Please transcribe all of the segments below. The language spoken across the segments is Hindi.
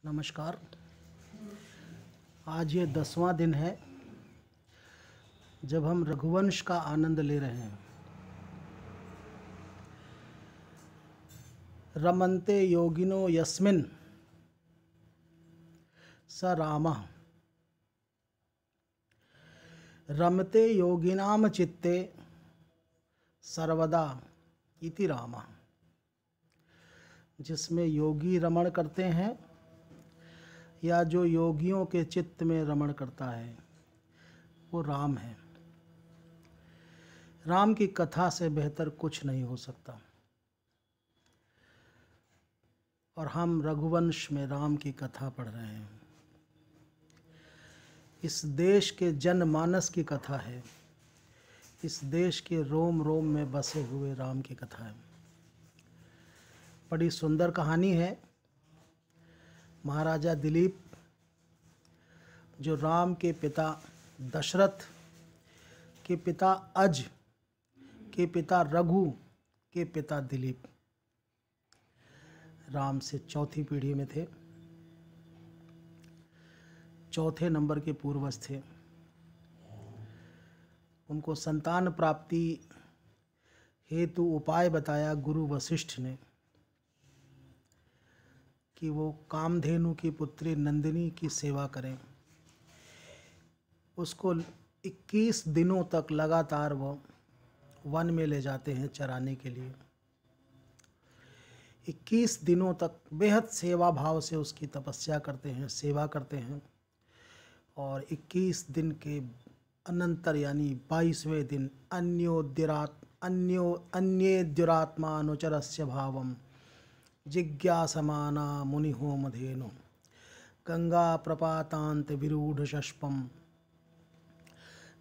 नमस्कार। आज ये 10वां दिन है जब हम रघुवंश का आनंद ले रहे हैं। रमन्ते योगिनो यस्मिन् स रामः। रमते योगिनाम चित्ते सर्वदा इति रामः। जिसमें योगी रमण करते हैं या जो योगियों के चित्त में रमण करता है वो राम है। राम की कथा से बेहतर कुछ नहीं हो सकता। और हम रघुवंश में राम की कथा पढ़ रहे हैं। इस देश के जनमानस की कथा है। इस देश के रोम रोम में बसे हुए राम की कथा है। बड़ी सुंदर कहानी है। महाराजा दिलीप जो राम के पिता दशरथ के पिता अज के पिता रघु के पिता दिलीप राम से चौथी पीढ़ी में थे। चौथे नंबर के पूर्वज थे। उनको संतान प्राप्ति हेतु उपाय बताया गुरु वशिष्ठ ने कि वो कामधेनु की पुत्री नंदिनी की सेवा करें। उसको 21 दिनों तक लगातार वो वन में ले जाते हैं चराने के लिए। 21 दिनों तक बेहद सेवा भाव से उसकी तपस्या करते हैं, सेवा करते हैं। और 21 दिन के अनंतर यानी 22वें दिन अन्येद्युरात्मानुचरस्य भावम जिज्ञासमाना मुनिहोमधेनु गंगा प्रपातांत विरूढ़ शष्पम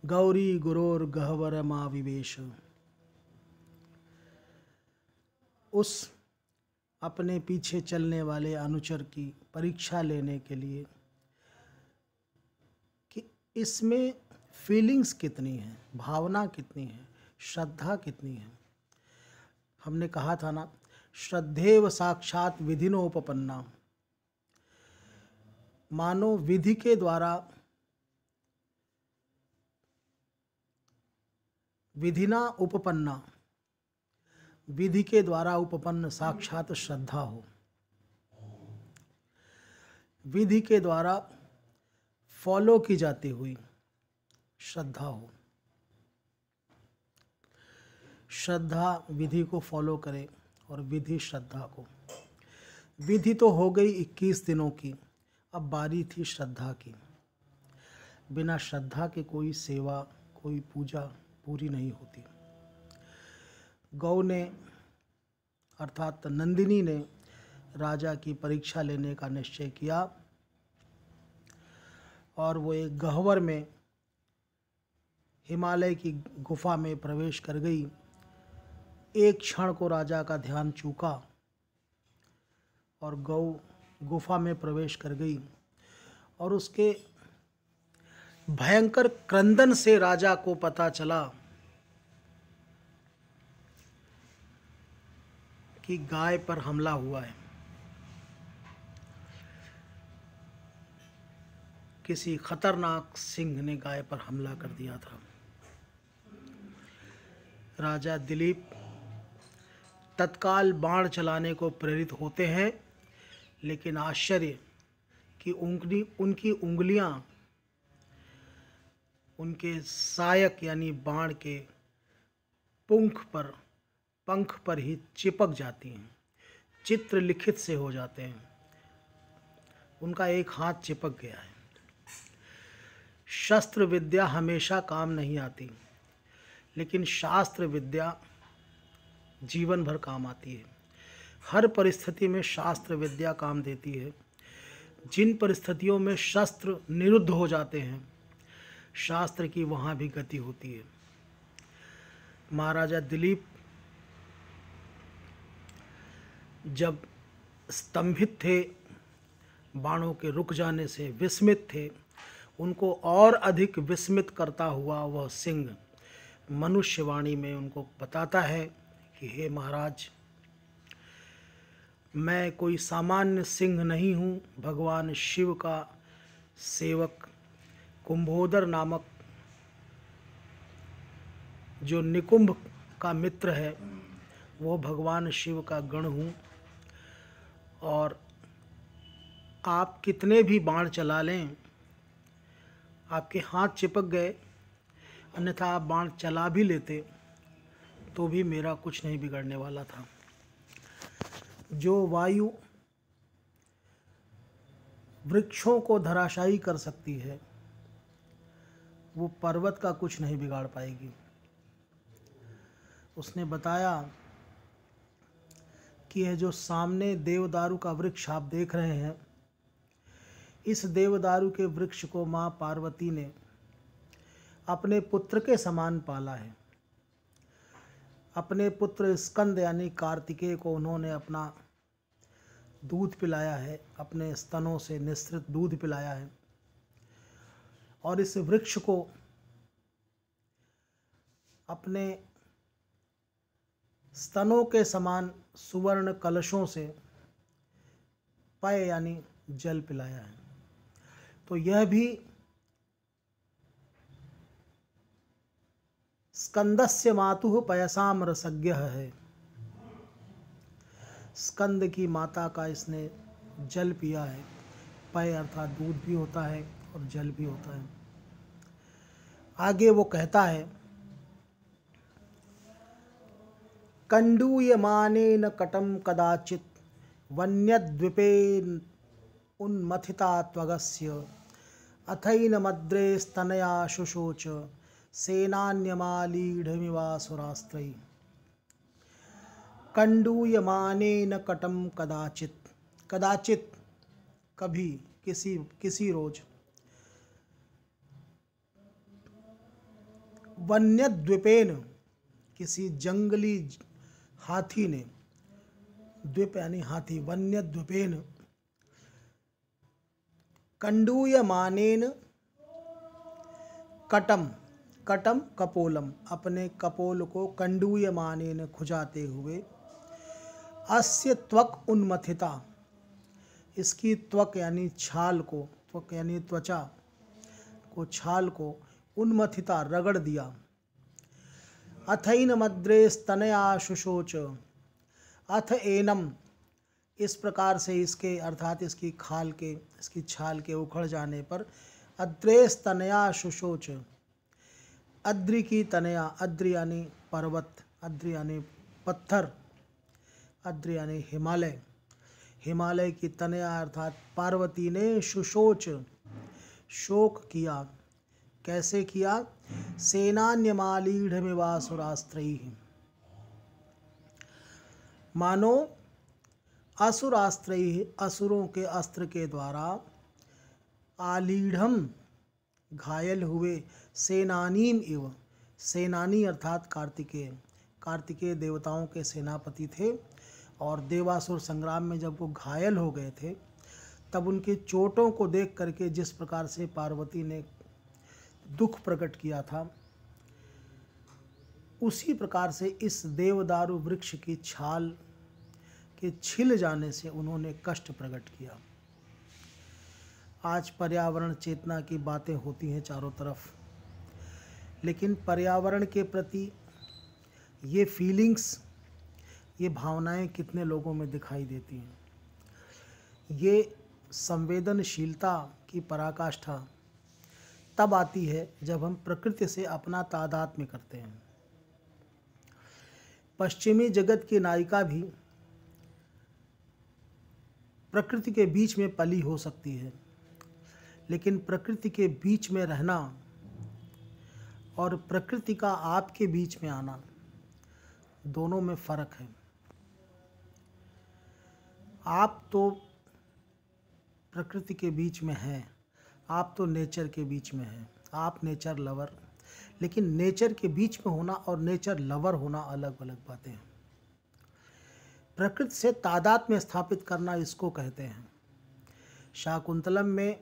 गौरी गुरोर्गह्वर माविवेश। उस अपने पीछे चलने वाले अनुचर की परीक्षा लेने के लिए कि इसमें फीलिंग्स कितनी हैं, भावना कितनी है, श्रद्धा कितनी है। हमने कहा था ना, श्रद्धेव साक्षात विधिनोपपन्ना। मानो विधि के द्वारा विधिना उपपन्ना, विधि के द्वारा उपपन्न साक्षात श्रद्धा हो। विधि के द्वारा फॉलो की जाती हुई श्रद्धा हो। श्रद्धा विधि को फॉलो करे और विधि श्रद्धा को। विधि तो हो गई 21 दिनों की, अब बारी थी श्रद्धा की। बिना श्रद्धा के कोई सेवा, कोई पूजा पूरी नहीं होती। गौ ने अर्थात नंदिनी ने राजा की परीक्षा लेने का निश्चय किया और वो एक गह्वर में हिमालय की गुफा में प्रवेश कर गई। एक क्षण को राजा का ध्यान चूका और गौ गुफा में प्रवेश कर गई और उसके भयंकर क्रंदन से राजा को पता चला कि गाय पर हमला हुआ है। किसी खतरनाक सिंह ने गाय पर हमला कर दिया था। राजा दिलीप तत्काल बाण चलाने को प्रेरित होते हैं, लेकिन आश्चर्य कि उनकी उंगलियां उनके सायक यानी बाण के पंख पर ही चिपक जाती हैं, चित्र लिखित से हो जाते हैं। उनका एक हाथ चिपक गया है। शस्त्र विद्या हमेशा काम नहीं आती, लेकिन शास्त्र विद्या जीवन भर काम आती है। हर परिस्थिति में शास्त्र विद्या काम देती है। जिन परिस्थितियों में शस्त्र निरुद्ध हो जाते हैं, शास्त्र की वहाँ भी गति होती है। महाराजा दिलीप जब स्तंभित थे, बाणों के रुक जाने से विस्मित थे, उनको और अधिक विस्मित करता हुआ वह सिंह मनुष्यवाणी में उनको बताता है कि हे महाराज, मैं कोई सामान्य सिंह नहीं हूँ, भगवान शिव का सेवक कुंभोदर नामक जो निकुंभ का मित्र है वो भगवान शिव का गण हूँ। और आप कितने भी बाण चला लें, आपके हाथ चिपक गए, अन्यथा आप बाण चला भी लेते तो भी मेरा कुछ नहीं बिगड़ने वाला था। जो वायु वृक्षों को धराशायी कर सकती है वो पर्वत का कुछ नहीं बिगाड़ पाएगी। उसने बताया कि यह जो सामने देवदारू का वृक्ष आप देख रहे हैं, इस देवदारू के वृक्ष को माँ पार्वती ने अपने पुत्र के समान पाला है। अपने पुत्र स्कंद यानी कार्तिकेय को उन्होंने अपना दूध पिलाया है, अपने स्तनों से निःसृत दूध पिलाया है। और इस वृक्ष को अपने स्तनों के समान सुवर्ण कलशों से पय यानी जल पिलाया है। तो यह भी स्कंदस्य मातुः पयसाम रसज्ञः है। स्कंद की माता का इसने जल पिया है। पय अर्थात दूध भी होता है और जल भी होता है। आगे वो कहता है, कंडूयमानेन कटम कदाचित वन्यद्वीपेन उन्मथिता त्वगस्य अथैनमद्रे स्तनया शुशोच सेनान्यमालीढमिवासुरास्त्रैः। कंडूयमानेन कटम कदाचित, कदाचित कभी, किसी रोज, वन्यद्वीपेन किसी जंगली हाथी ने, द्वीप यानी हाथी, वन्यद्वीपेन, कंडूयमानेन कटम, कटम कपोलम, अपने कपोल को कंडूयमानेन खुजाते हुए, अस्य त्वक उन्मथिता, इसकी त्वक यानी छाल को, त्वक यानी त्वचा को, छाल को, उन्मथिता रगड़ दिया। अथैन मद्रे स्तनया शुशोच, अथ एनम, इस प्रकार से इसके अर्थात इसकी खाल के, इसकी छाल के उखड़ जाने पर, अद्रे स्तनया शुशोच, अद्रि की तनया, अद्रि यानी पर्वत, अद्रि यानी पत्थर, अद्रि यानी हिमालय, हिमालय की तनया अर्थात पार्वती ने शुशोच, शोक किया। कैसे किया? सेनान्यमालीढमिवासुरास्त्रैः, मानो असुरास्त्रैः, असुरों के अस्त्र के द्वारा, आलीढ़म घायल हुए, सेनानीम इव, सेनानी अर्थात कार्तिकेय, कार्तिकेय देवताओं के सेनापति थे। और देवासुर संग्राम में जब वो घायल हो गए थे तब उनकी चोटों को देख करके जिस प्रकार से पार्वती ने दुख प्रकट किया था, उसी प्रकार से इस देवदारू वृक्ष की छाल के छिल जाने से उन्होंने कष्ट प्रकट किया। आज पर्यावरण चेतना की बातें होती हैं चारों तरफ, लेकिन पर्यावरण के प्रति ये फीलिंग्स, ये भावनाएं कितने लोगों में दिखाई देती हैं। ये संवेदनशीलता की पराकाष्ठा तब आती है जब हम प्रकृति से अपना तादात्म्य करते हैं। पश्चिमी जगत की नायिका भी प्रकृति के बीच में पली हो सकती है, लेकिन प्रकृति के बीच में रहना और प्रकृति का आपके बीच में आना, दोनों में फर्क है। आप तो प्रकृति के बीच में हैं, आप तो नेचर के बीच में हैं, आप नेचर लवर, लेकिन नेचर के बीच में होना और नेचर लवर होना अलग अलग बातें हैं। प्रकृति से तादात्म्य स्थापित करना इसको कहते हैं। शाकुंतलम में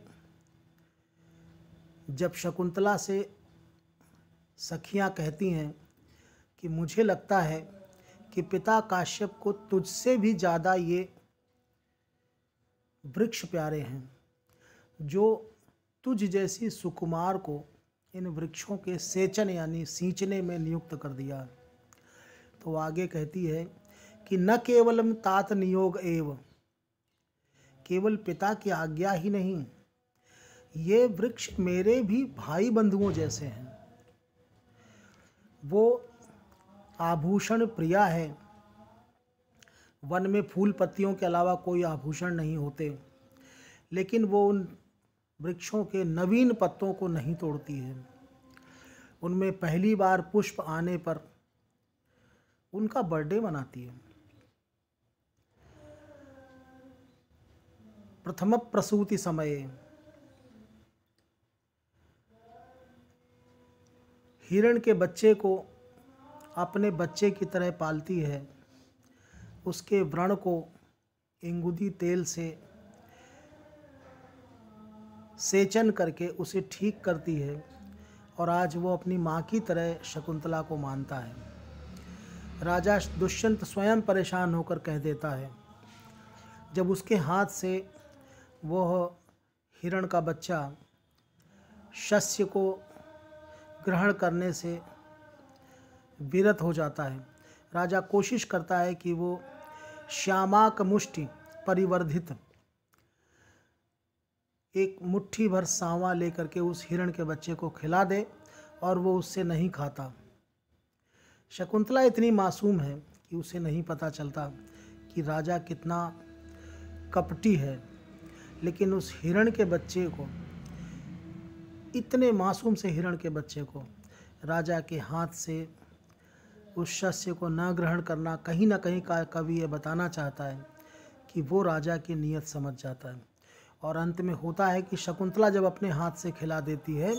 जब शकुंतला से सखियां कहती हैं कि मुझे लगता है कि पिता काश्यप को तुझसे भी ज़्यादा ये वृक्ष प्यारे हैं, जो तुझ जैसी सुकुमार को इन वृक्षों के सेचन यानी सींचने में नियुक्त कर दिया। तो आगे कहती है कि न केवलम तात नियोग एव, केवल पिता की आज्ञा ही नहीं, ये वृक्ष मेरे भी भाई बंधुओं जैसे हैं। वो आभूषण प्रिया है, वन में फूल पत्तियों के अलावा कोई आभूषण नहीं होते, लेकिन वो उन वृक्षों के नवीन पत्तों को नहीं तोड़ती है। उनमें पहली बार पुष्प आने पर उनका बर्थडे मनाती है। प्रथम प्रसूति समये हिरण के बच्चे को अपने बच्चे की तरह पालती है, उसके व्रण को इंगुदी तेल से सेचन करके उसे ठीक करती है, और आज वो अपनी माँ की तरह शकुंतला को मानता है। राजा दुष्यंत स्वयं परेशान होकर कह देता है, जब उसके हाथ से वह हिरण का बच्चा शस्य को ग्रहण करने से विरत हो जाता है, राजा कोशिश करता है कि वो श्यामाक मुष्टि परिवर्धित एक मुट्ठी भर सांवा लेकर के उस हिरण के बच्चे को खिला दे, और वो उससे नहीं खाता। शकुंतला इतनी मासूम है कि उसे नहीं पता चलता कि राजा कितना कपटी है, लेकिन उस हिरण के बच्चे को, इतने मासूम से हिरण के बच्चे को राजा के हाथ से उस शस्य को न ग्रहण करना, कहीं ना कहीं का कवि ये बताना चाहता है कि वो राजा की नीयत समझ जाता है। और अंत में होता है कि शकुंतला जब अपने हाथ से खिला देती है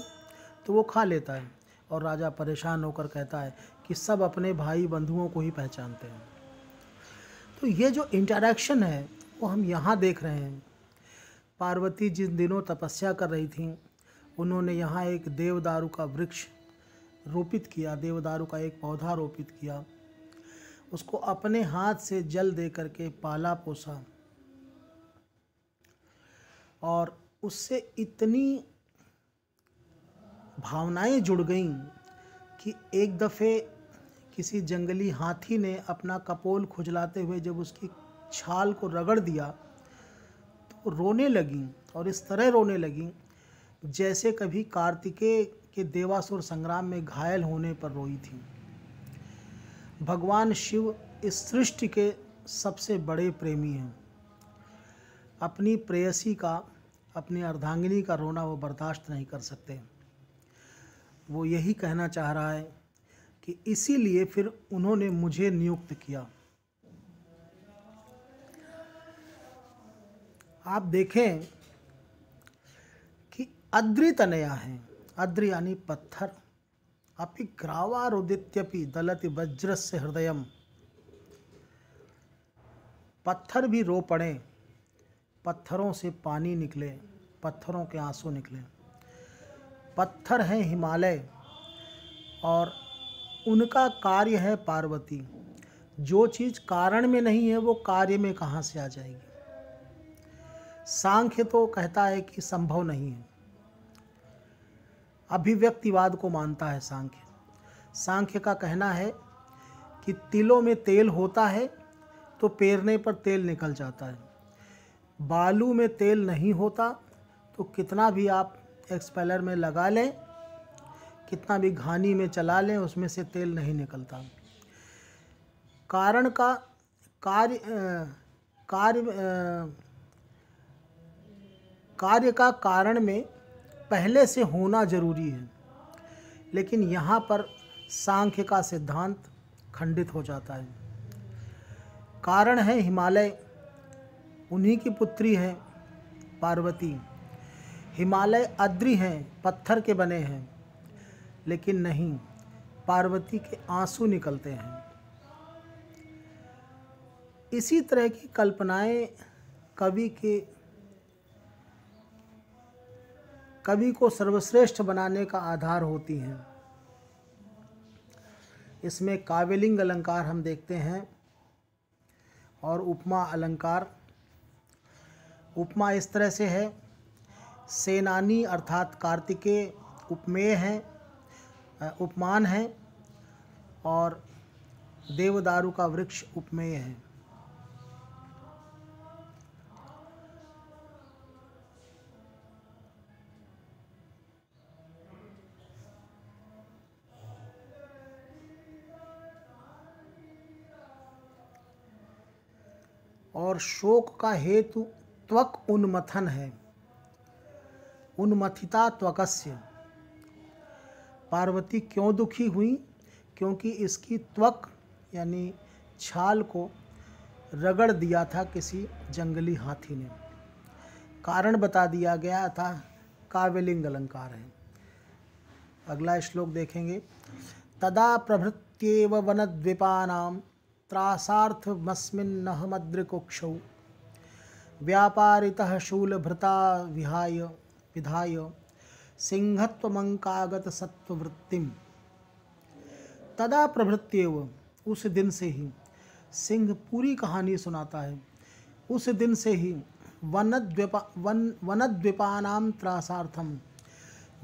तो वो खा लेता है, और राजा परेशान होकर कहता है कि सब अपने भाई बंधुओं को ही पहचानते हैं। तो ये जो इंटरैक्शन है वो हम यहाँ देख रहे हैं। पार्वती जिन दिनों तपस्या कर रही थीं, उन्होंने यहाँ एक देवदारू का वृक्ष रोपित किया, देवदारू का एक पौधा रोपित किया, उसको अपने हाथ से जल दे करके पाला पोसा, और उससे इतनी भावनाएं जुड़ गईं कि एक दफ़े किसी जंगली हाथी ने अपना कपोल खुजलाते हुए जब उसकी छाल को रगड़ दिया तो रोने लगीं, और इस तरह रोने लगीं जैसे कभी कार्तिकेय के देवासुर संग्राम में घायल होने पर रोई थी। भगवान शिव इस सृष्टि के सबसे बड़े प्रेमी हैं। अपनी प्रेयसी का, अपनी अर्धांगिनी का रोना वो बर्दाश्त नहीं कर सकते। वो यही कहना चाह रहा है कि इसीलिए फिर उन्होंने मुझे नियुक्त किया। आप देखें कि अद्रि तनया हैं, अद्रि यानी पत्थर, अपि ग्रावारुदित्यपि दलति वज्रस्य हृदयम, पत्थर भी रो पड़े, पत्थरों से पानी निकले, पत्थरों के आंसू निकले। पत्थर हैं हिमालय, और उनका कार्य है पार्वती। जो चीज़ कारण में नहीं है वो कार्य में कहाँ से आ जाएगी। सांख्य तो कहता है कि संभव नहीं है, अभिव्यक्तिवाद को मानता है सांख्य। सांख्य का कहना है कि तिलों में तेल होता है तो पेरने पर तेल निकल जाता है, बालू में तेल नहीं होता तो कितना भी आप एक्सपेलर में लगा लें, कितना भी घानी में चला लें, उसमें से तेल नहीं निकलता। कारण का कार्य का कारण में पहले से होना जरूरी है, लेकिन यहाँ पर सांख्य का सिद्धांत खंडित हो जाता है। कारण है हिमालय, उन्हीं की पुत्री है पार्वती। हिमालय अद्रि हैं, पत्थर के बने हैं, लेकिन नहीं, पार्वती के आंसू निकलते हैं। इसी तरह की कल्पनाएं कवि को सर्वश्रेष्ठ बनाने का आधार होती हैं। इसमें काव्यलिंग अलंकार हम देखते हैं और उपमा अलंकार। उपमा इस तरह से है, सेनानी अर्थात कार्तिकेय उपमेय हैं, उपमान है, और देवदारू का वृक्ष उपमेय है। और शोक का हेतु त्वक उन्मथन है, उन्मथिता त्वकस्य। पार्वती क्यों दुखी हुई? क्योंकि इसकी त्वक यानी छाल को रगड़ दिया था किसी जंगली हाथी ने। कारण बता दिया गया था, काव्यलिंग अलंकार है। अगला श्लोक देखेंगे। तदा प्रभृत्येव वनद्वीपानां त्रासार्थमस्मिन्नहमद्रिकुक्षौ व्यापारितः शूलभृता विधाय सिंहत्वमंकागत सत्ववृत्तिम। तदा प्रभृत्येव, उस दिन से ही, सिंह पूरी कहानी सुनाता है, उस दिन से ही वनद्वीपानां त्रासार्थम,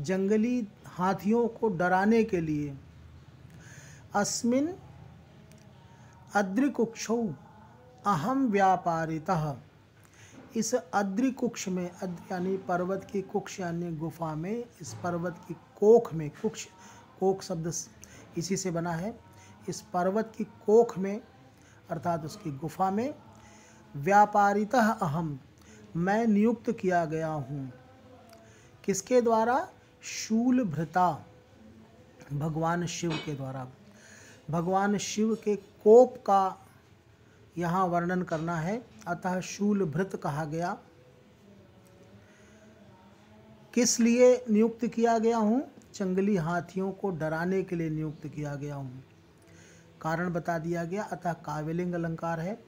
जंगली हाथियों को डराने के लिए, अस्मिन अद्रिकुक्षौ अहम व्यापारितः, इस अद्रिकुक्ष में, यानी पर्वत की कुक्ष यानी गुफा में, इस पर्वत की कोख में, कुक्ष कोख शब्द इसी से बना है, इस पर्वत की कोख में अर्थात उसकी गुफा में, व्यापारितः अहम, मैं नियुक्त किया गया हूँ। किसके द्वारा? शूलभृता, भगवान शिव के द्वारा। भगवान शिव के कोप का यहाँ वर्णन करना है, अतः शूलभृत कहा गया। किस लिए नियुक्त किया गया हूँ? जंगली हाथियों को डराने के लिए नियुक्त किया गया हूँ। कारण बता दिया गया, अतः काव्यलिंग अलंकार है।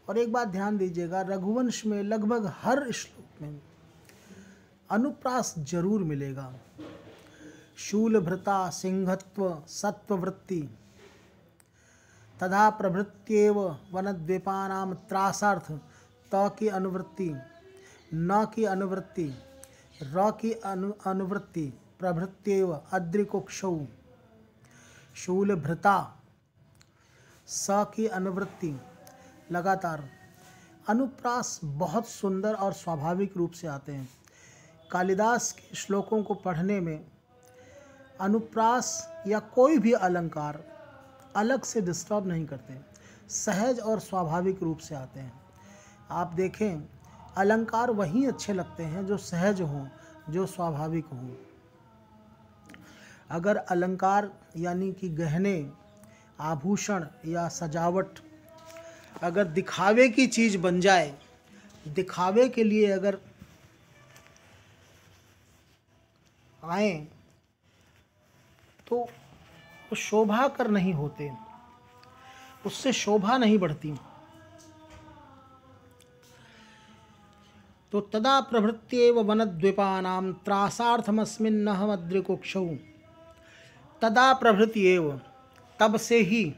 और एक बात ध्यान दीजिएगा, रघुवंश में लगभग हर श्लोक में अनुप्रास जरूर मिलेगा। शूलभृता, सिंहत्व, सत्ववृत्ति, तथा प्रभृत्येव वनद्वीपानां त्रासार्थ, त की अनुवृत्ति, न की अनुवृत्ति, र की अनुवृत्ति, प्रभृत्येव अद्रिकुक्षौ, शूलभृता, स की अनुवृत्ति, लगातार अनुप्रास बहुत सुंदर और स्वाभाविक रूप से आते हैं। कालिदास के श्लोकों को पढ़ने में अनुप्रास या कोई भी अलंकार अलग से डिस्टर्ब नहीं करते, सहज और स्वाभाविक रूप से आते हैं। आप देखें, अलंकार वही अच्छे लगते हैं जो सहज हों, जो स्वाभाविक हों। अगर अलंकार यानी कि गहने, आभूषण या सजावट अगर दिखावे की चीज़ बन जाए, दिखावे के लिए अगर आए तो वो शोभा कर नहीं होते, उससे शोभा नहीं बढ़ती। तो तदा प्रभृत्येव वनद्वीपानां त्रासार्थमस्मिन्नहमद्रिकुक्षौ, तदा प्रभृत्येव, तब से ही,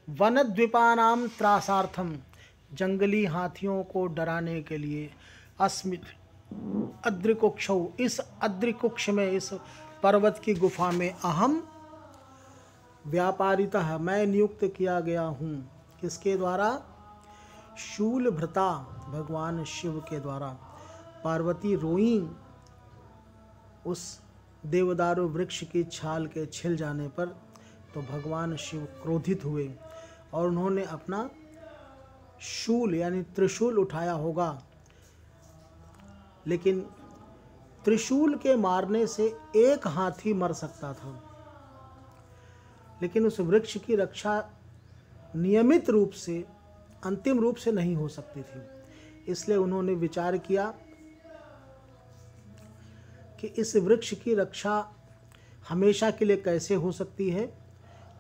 वनद्वीपानां त्रासार्थम, जंगली हाथियों को डराने के लिए, अस्मिन् अद्रिकुक्षौ, इस अद्रिकुक्ष में, इस पर्वत की गुफा में, अहम व्यापारितः, मैं नियुक्त किया गया हूँ। किसके द्वारा? शूलभृता, भगवान शिव के द्वारा। पार्वती रोईं उस देवदारू वृक्ष की छाल के छिल जाने पर, तो भगवान शिव क्रोधित हुए और उन्होंने अपना शूल यानी त्रिशूल उठाया होगा। लेकिन त्रिशूल के मारने से एक हाथी मर सकता था, लेकिन उस वृक्ष की रक्षा नियमित रूप से, अंतिम रूप से नहीं हो सकती थी। इसलिए उन्होंने विचार किया कि इस वृक्ष की रक्षा हमेशा के लिए कैसे हो सकती है,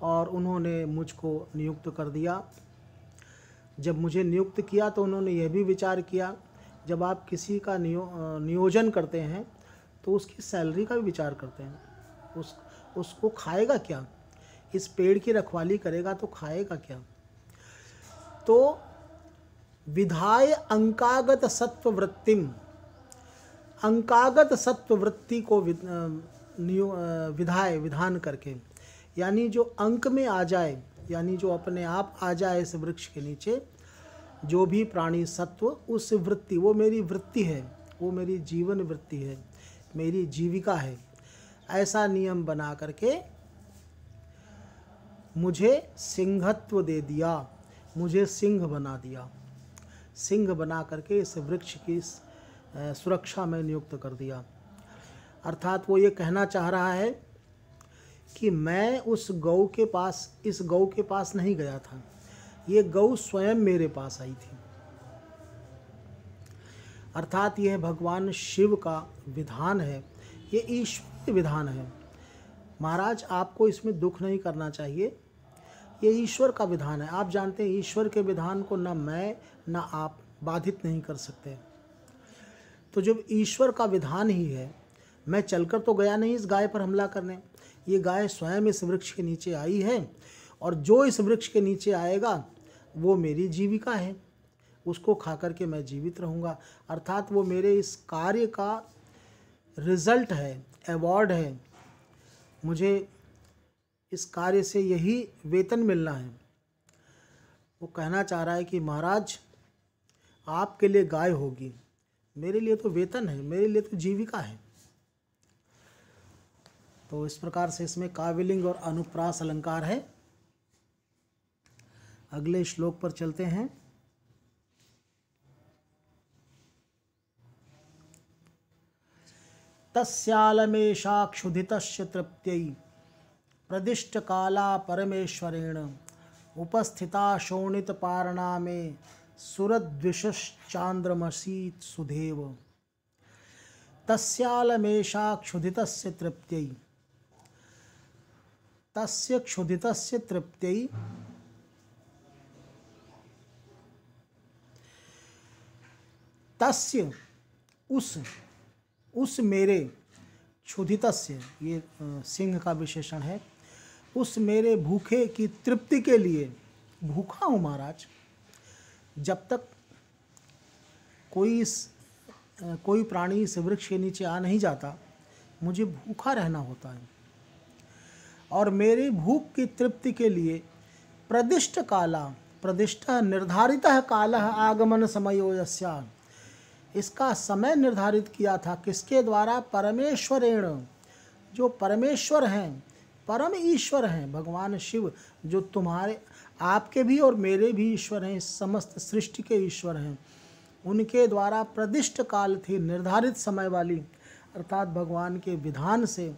और उन्होंने मुझको नियुक्त कर दिया। जब मुझे नियुक्त किया तो उन्होंने यह भी विचार किया, जब आप किसी का नियोजन करते हैं तो उसकी सैलरी का भी विचार करते हैं। उसको खाएगा क्या? इस पेड़ की रखवाली करेगा तो खाएगा क्या? तो विधाय अंकागत सत्व वृत्तिम, अंकागत सत्व वृत्ति को विधाय विधान करके, यानी जो अंक में आ जाए, यानी जो अपने आप आ जाए इस वृक्ष के नीचे, जो भी प्राणी सत्व, उस वृत्ति, वो मेरी वृत्ति है, वो मेरी जीवन वृत्ति है, मेरी जीविका है, ऐसा नियम बना करके मुझे सिंहत्व दे दिया, मुझे सिंह बना दिया, सिंह बना करके इस वृक्ष की सुरक्षा में नियुक्त कर दिया। अर्थात वो ये कहना चाह रहा है कि मैं उस गौ के पास, इस गौ के पास नहीं गया था, ये गौ स्वयं मेरे पास आई थी। अर्थात यह भगवान शिव का विधान है, ये ईश्वरीय विधान है। महाराज आपको इसमें दुख नहीं करना चाहिए, ये ईश्वर का विधान है। आप जानते हैं ईश्वर के विधान को न मैं न आप बाधित नहीं कर सकते। तो जब ईश्वर का विधान ही है, मैं चलकर तो गया नहीं इस गाय पर हमला करने, ये गाय स्वयं इस वृक्ष के नीचे आई है, और जो इस वृक्ष के नीचे आएगा वो मेरी जीविका है, उसको खा करके मैं जीवित रहूँगा। अर्थात वो मेरे इस कार्य का रिजल्ट है, अवॉर्ड है, मुझे इस कार्य से यही वेतन मिलना है। वो कहना चाह रहा है कि महाराज आपके लिए गाय होगी, मेरे लिए तो वेतन है, मेरे लिए तो जीविका है। तो इस प्रकार से इसमें काव्यलिंग और अनुप्रास अलंकार है। अगले श्लोक पर चलते हैं। तस्यालमेषा क्षुधितस्य तृप्त्यै प्रदिष्ट काला परमेश्वरेण उपस्थिता शोणितपारणा में सुरद्विषश्चान्द्रमसीत् सुधेव। तस्यालमेषा क्षुधितस्य तृप्त्यै, तस्य क्षुधितस्य तृप्त्यै, तस्य उस मेरे, क्षुधितस्य ये सिंह का विशेषण है, उस मेरे भूखे की तृप्ति के लिए भूखा हूँ महाराज। जब तक कोई प्राणी इस वृक्ष के नीचे आ नहीं जाता, मुझे भूखा रहना होता है। और मेरी भूख की तृप्ति के लिए प्रदिष्ट काला, प्रदिष्ट निर्धारित काल आगमन समयो यस्या, इसका समय निर्धारित किया था किसके द्वारा? परमेश्वरेण, जो परमेश्वर हैं, परम ईश्वर हैं, भगवान शिव, जो तुम्हारे, आपके भी और मेरे भी ईश्वर हैं, समस्त सृष्टि के ईश्वर हैं, उनके द्वारा प्रदिष्ट काल थी, निर्धारित समय वाली। अर्थात भगवान के विधान से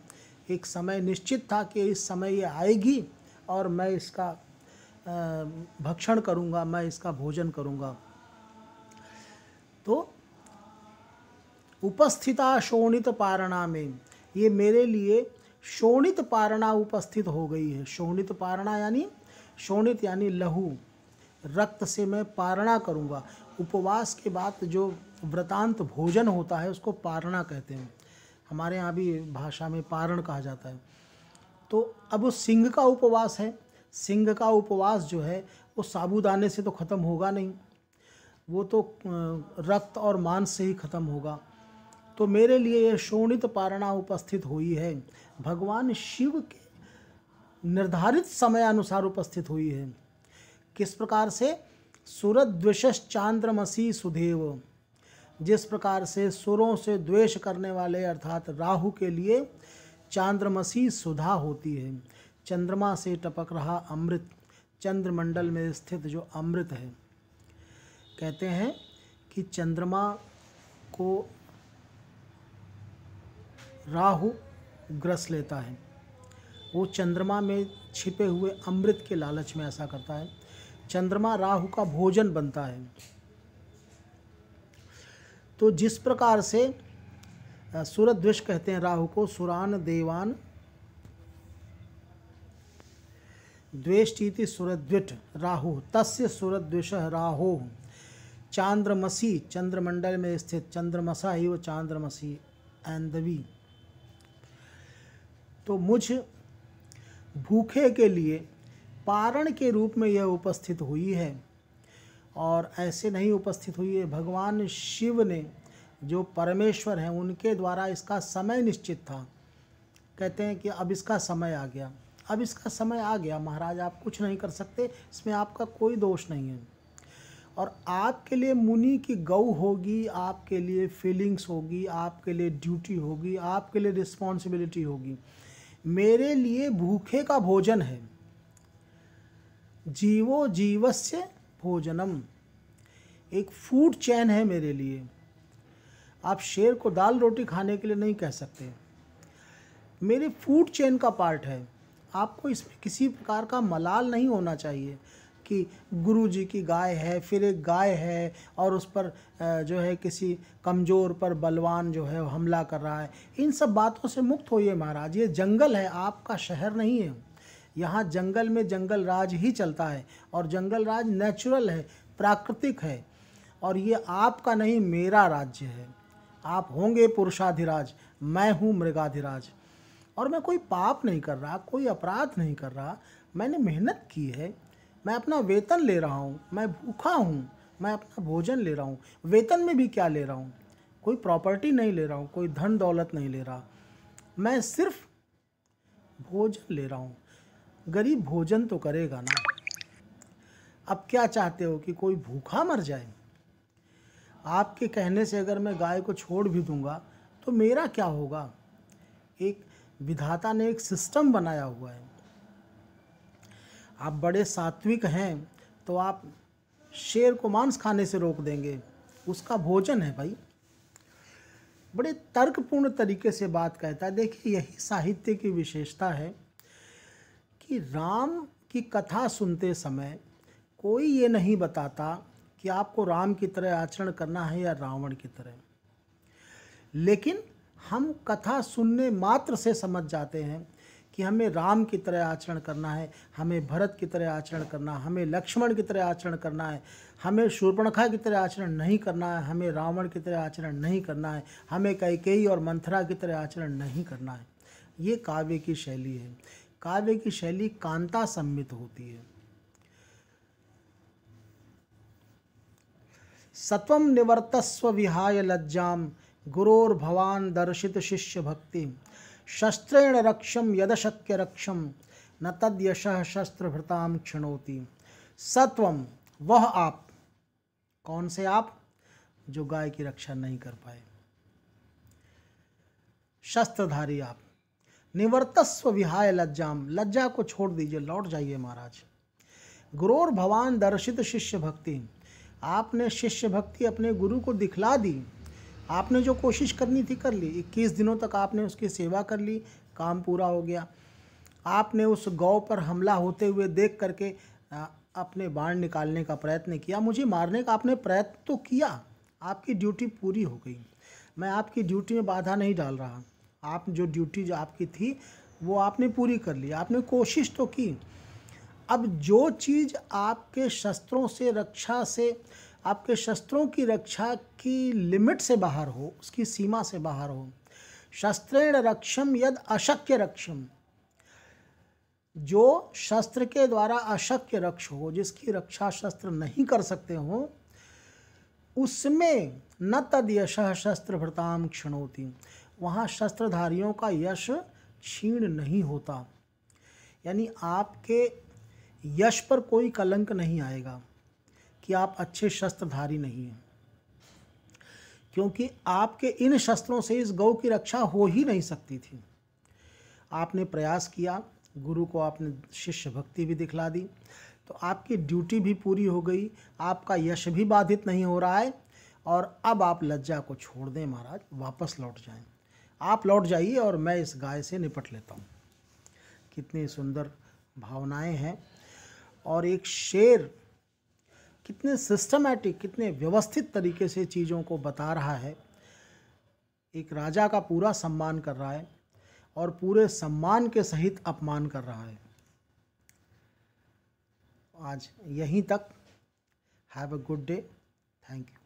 एक समय निश्चित था कि इस समय ये आएगी और मैं इसका भक्षण करूँगा, मैं इसका भोजन करूँगा। तो उपस्थिता शोणित पारणा में, ये मेरे लिए शोणित पारणा उपस्थित हो गई है। शोणित पारणा यानी, शोणित यानी लहू, रक्त से मैं पारणा करूँगा। उपवास के बाद जो व्रतांत भोजन होता है उसको पारणा कहते हैं, हमारे यहाँ भी भाषा में पारण कहा जाता है। तो अब वो सिंह का उपवास है, सिंह का उपवास जो है वो साबूदाने से तो ख़त्म होगा नहीं, वो तो रक्त और मांस से ही ख़त्म होगा। तो मेरे लिए यह शोणित पारणा उपस्थित हुई है, भगवान शिव के निर्धारित समय अनुसार उपस्थित हुई है। किस प्रकार से? सुरद्विषश्चान्द्रमसी सुधेव, जिस प्रकार से सुरों से द्वेष करने वाले अर्थात राहु के लिए चांद्रमसी सुधा होती है, चंद्रमा से टपक रहा अमृत, चंद्रमंडल में स्थित जो अमृत है। कहते हैं कि चंद्रमा को राहु ग्रस लेता है, वो चंद्रमा में छिपे हुए अमृत के लालच में ऐसा करता है। चंद्रमा राहु का भोजन बनता है। तो जिस प्रकार से सुरद्विष कहते हैं राहु को, सुरान देवान द्वेष्टीति सुरद्विट राहु, तस्य सुरद्विष राहु, चांद्रमसी चंद्रमंडल में स्थित, चंद्रमसा ही वो चांद्रमसी ऐंदवी। तो मुझ भूखे के लिए पारण के रूप में यह उपस्थित हुई है। और ऐसे नहीं उपस्थित हुई है। भगवान शिव ने, जो परमेश्वर हैं, उनके द्वारा इसका समय निश्चित था। कहते हैं कि अब इसका समय आ गया, अब इसका समय आ गया महाराज, आप कुछ नहीं कर सकते, इसमें आपका कोई दोष नहीं है। और आपके लिए मुनि की गौ होगी, आपके लिए फीलिंग्स होगी, आपके लिए ड्यूटी होगी, आपके लिए रिस्पॉन्सिबिलिटी होगी। मेरे लिए भूखे का भोजन है, जीवो जीवस्य भोजनम, एक फूड चैन है मेरे लिए। आप शेर को दाल रोटी खाने के लिए नहीं कह सकते, मेरे फूड चेन का पार्ट है। आपको इसमें किसी प्रकार का मलाल नहीं होना चाहिए कि गुरु जी की गाय है, फिर एक गाय है और उस पर जो है किसी कमज़ोर पर बलवान जो है हमला कर रहा है। इन सब बातों से मुक्त होइए महाराज। ये जंगल है, आपका शहर नहीं है। यहाँ जंगल में जंगल राज ही चलता है, और जंगल राज नेचुरल है, प्राकृतिक है, और ये आपका नहीं, मेरा राज्य है। आप होंगे पुरुषाधिराज, मैं हूँ मृगाधिराज। और मैं कोई पाप नहीं कर रहा, कोई अपराध नहीं कर रहा, मैंने मेहनत की है, मैं अपना वेतन ले रहा हूँ, मैं भूखा हूँ, मैं अपना भोजन ले रहा हूँ। वेतन में भी क्या ले रहा हूँ, कोई प्रॉपर्टी नहीं ले रहा हूँ, कोई धन दौलत नहीं ले रहा, मैं सिर्फ भोजन ले रहा हूँ। गरीब भोजन तो करेगा ना। अब क्या चाहते हो कि कोई भूखा मर जाए? आपके कहने से अगर मैं गाय को छोड़ भी दूंगा तो मेरा क्या होगा? एक विधाता ने एक सिस्टम बनाया हुआ है। आप बड़े सात्विक हैं तो आप शेर को मांस खाने से रोक देंगे, उसका भोजन है भाई। बड़े तर्कपूर्ण तरीके से बात कहता है। देखिए, यही साहित्य की विशेषता है कि राम की कथा सुनते समय कोई ये नहीं बताता कि आपको राम की तरह आचरण करना है या रावण की तरह, लेकिन हम कथा सुनने मात्र से समझ जाते हैं कि हमें राम की तरह आचरण करना है, हमें भरत की तरह आचरण करना, हमें लक्ष्मण की तरह आचरण करना है, हमें शूर्पणखा की तरह आचरण नहीं करना है, हमें रावण की तरह आचरण नहीं करना है, हमें कैकेयी और मंथरा की तरह आचरण नहीं करना है। ये काव्य की शैली है। काव्य की शैली कांता सम्मित होती है। सत्वं निवर्तस्व विहाय लज्जाम गुरोर्भवान दर्शित शिष्य भक्ति शस्त्रेण रक्षम यदशक्य रक्षम न तद्यशः शस्त्रभृताम क्षणोति। सत्वम, वह आप, कौन से आप? जो गाय की रक्षा नहीं कर पाए, शस्त्रधारी आप। निवर्तस्व विहाय लज्जाम, लज्जा को छोड़ दीजिए, लौट जाइए महाराज। गुरोर्भवान दर्शित शिष्य भक्ति, आपने शिष्य भक्ति अपने गुरु को दिखला दी। आपने जो कोशिश करनी थी कर ली। 21 दिनों तक आपने उसकी सेवा कर ली, काम पूरा हो गया। आपने उस गौ पर हमला होते हुए देख करके अपने बाण निकालने का प्रयत्न किया, मुझे मारने का आपने प्रयत्न तो किया, आपकी ड्यूटी पूरी हो गई। मैं आपकी ड्यूटी में बाधा नहीं डाल रहा। आप जो ड्यूटी जो आपकी थी वो आपने पूरी कर ली, आपने कोशिश तो की। अब जो चीज़ आपके शस्त्रों से रक्षा से, आपके शस्त्रों की रक्षा की लिमिट से बाहर हो, उसकी सीमा से बाहर हो, शस्त्रेण रक्षम यद अशक्य रक्षम, जो शस्त्र के द्वारा अशक्य रक्ष हो, जिसकी रक्षा शस्त्र नहीं कर सकते हो, उसमें न तद यशः शस्त्रभृताम क्षणोति, वहाँ शस्त्रधारियों का यश क्षीण नहीं होता। यानी आपके यश पर कोई कलंक नहीं आएगा कि आप अच्छे शस्त्रधारी नहीं हैं, क्योंकि आपके इन शस्त्रों से इस गौ की रक्षा हो ही नहीं सकती थी। आपने प्रयास किया, गुरु को आपने शिष्य भक्ति भी दिखला दी, तो आपकी ड्यूटी भी पूरी हो गई, आपका यश भी बाधित नहीं हो रहा है। और अब आप लज्जा को छोड़ दें महाराज, वापस लौट जाएं। आप लौट जाइए और मैं इस गाय से निपट लेता हूँ। कितनी सुंदर भावनाएं हैं। और एक शेर कितने सिस्टमैटिक, कितने व्यवस्थित तरीके से चीज़ों को बता रहा है। एक राजा का पूरा सम्मान कर रहा है और पूरे सम्मान के सहित अपमान कर रहा है। आज यहीं तक। Have a good day. Thank you.